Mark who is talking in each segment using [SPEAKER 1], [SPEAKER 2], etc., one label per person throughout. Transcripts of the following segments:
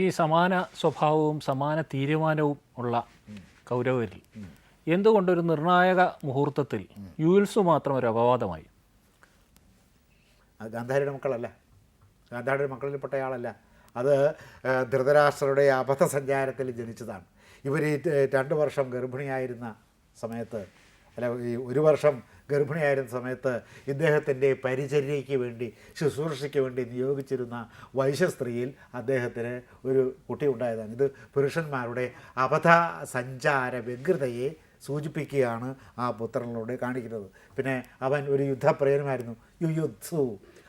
[SPEAKER 1] ഈ സമാന സ്വഭാവവും സമാന തീരുമാനവും ഉള്ള കൗരവരിൽ എന്തുകൊണ്ടൊരു നിർണായക മുഹൂർത്തത്തിൽ യൂൽസ് മാത്രം ഒരു അപവാദമായി?
[SPEAKER 2] അത് ഗാന്ധാരിയുടെ മക്കളല്ല, ഗാന്ധാരിയുടെ മക്കളിൽപ്പെട്ടയാളല്ല. അത് ധൃതരാഷ്ട്രരുടെ അബദ്ധസഞ്ചാരത്തിൽ ജനിച്ചതാണ്. ഇവർ ഈ 2 വർഷം ഗർഭിണിയായിരുന്ന സമയത്ത്, അല്ല ഈ 1 വർഷം ഗർഭിണിയായിരുന്ന സമയത്ത് ഇദ്ദേഹത്തിൻ്റെ പരിചര്യയ്ക്ക് വേണ്ടി, ശുശ്രൂഷയ്ക്ക് വേണ്ടി നിയോഗിച്ചിരുന്ന വൈശ്യസ്ത്രീയിൽ അദ്ദേഹത്തിന് ഒരു കുട്ടി ഉണ്ടായതാണ്. ഇത് പുരുഷന്മാരുടെ അബദ്ധ സഞ്ചാര വ്യഗ്രതയെ സൂചിപ്പിക്കുകയാണ് ആ പുത്രനിലൂടെ കാണിക്കുന്നത്. പിന്നെ അവൻ ഒരു യുദ്ധപ്രിയനുമായിരുന്നു. യുയുത്സു,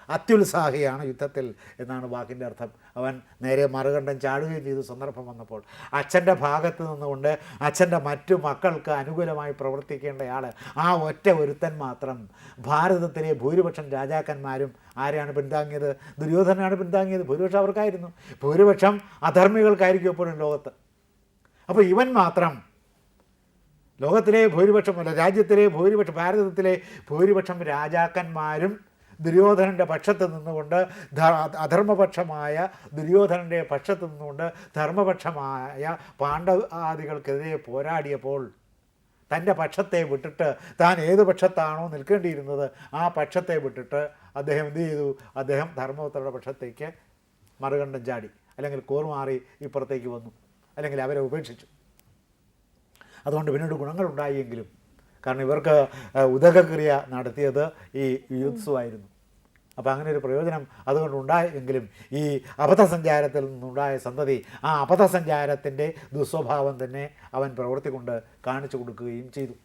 [SPEAKER 2] അത്യുത്സാഹിയാണ് യുദ്ധത്തിൽ എന്നാണ് വാക്കിൻ്റെ അർത്ഥം. അവൻ നേരെ മറുകണ്ഠം ചാടുകയും ചെയ്തു സന്ദർഭം വന്നപ്പോൾ. അച്ഛൻ്റെ ഭാഗത്ത് നിന്നുകൊണ്ട് അച്ഛൻ്റെ മറ്റു മക്കൾക്ക് അനുകൂലമായി പ്രവർത്തിക്കേണ്ടയാൾ ആ ഒറ്റ ഒരുത്തൻ മാത്രം. ഭാരതത്തിലെ ഭൂരിപക്ഷം രാജാക്കന്മാരും ആരെയാണ് പിന്താങ്ങിയത്? ദുര്യോധനാണ് പിന്താങ്ങിയത്. ഭൂരിപക്ഷം അവർക്കായിരുന്നു. ഭൂരിപക്ഷം അധർമ്മികൾക്കായിരിക്കും എപ്പോഴും ലോകത്ത്. അപ്പോൾ ഇവൻ മാത്രം ലോകത്തിലെ ഭൂരിപക്ഷം, അല്ല രാജ്യത്തിലെ ഭൂരിപക്ഷം, ഭാരതത്തിലെ ഭൂരിപക്ഷം രാജാക്കന്മാരും ദുര്യോധനൻ്റെ പക്ഷത്ത് നിന്നുകൊണ്ട്, അധർമ്മപക്ഷമായ ദുര്യോധനൻ്റെ പക്ഷത്ത് നിന്നുകൊണ്ട് ധർമ്മപക്ഷമായ പാണ്ഡവാദികൾക്കെതിരെ പോരാടിയപ്പോൾ തൻ്റെ പക്ഷത്തെ വിട്ടിട്ട്, താൻ ഏത് പക്ഷത്താണോ നിൽക്കേണ്ടിയിരുന്നത് ആ പക്ഷത്തെ വിട്ടിട്ട് അദ്ദേഹം എന്ത് ചെയ്തു? അദ്ദേഹം ധർമ്മപുത്രരുടെ പക്ഷത്തേക്ക് മറുകണ്ഠം ചാടി, അല്ലെങ്കിൽ കൂറുമാറി ഇപ്പുറത്തേക്ക് വന്നു, അല്ലെങ്കിൽ അവരെ ഉപേക്ഷിച്ചു. അതുകൊണ്ട് പിന്നീട് ഗുണങ്ങളുണ്ടായെങ്കിലും, കാരണം ഇവർക്ക് ഉദകക്രിയ നടത്തിയത് ഈ യുയുത്സുവായിരുന്നു. അപ്പോൾ അങ്ങനെ ഒരു പ്രയോജനം അതുകൊണ്ടുണ്ടായെങ്കിലും ഈ അബദ്ധസഞ്ചാരത്തിൽ നിന്നുണ്ടായ സന്തതി ആ അബദ്ധസഞ്ചാരത്തിൻ്റെ ദുസ്വഭാവം തന്നെ അവൻ പ്രവൃത്തി കൊണ്ട് കാണിച്ചു കൊടുക്കുകയും ചെയ്തു.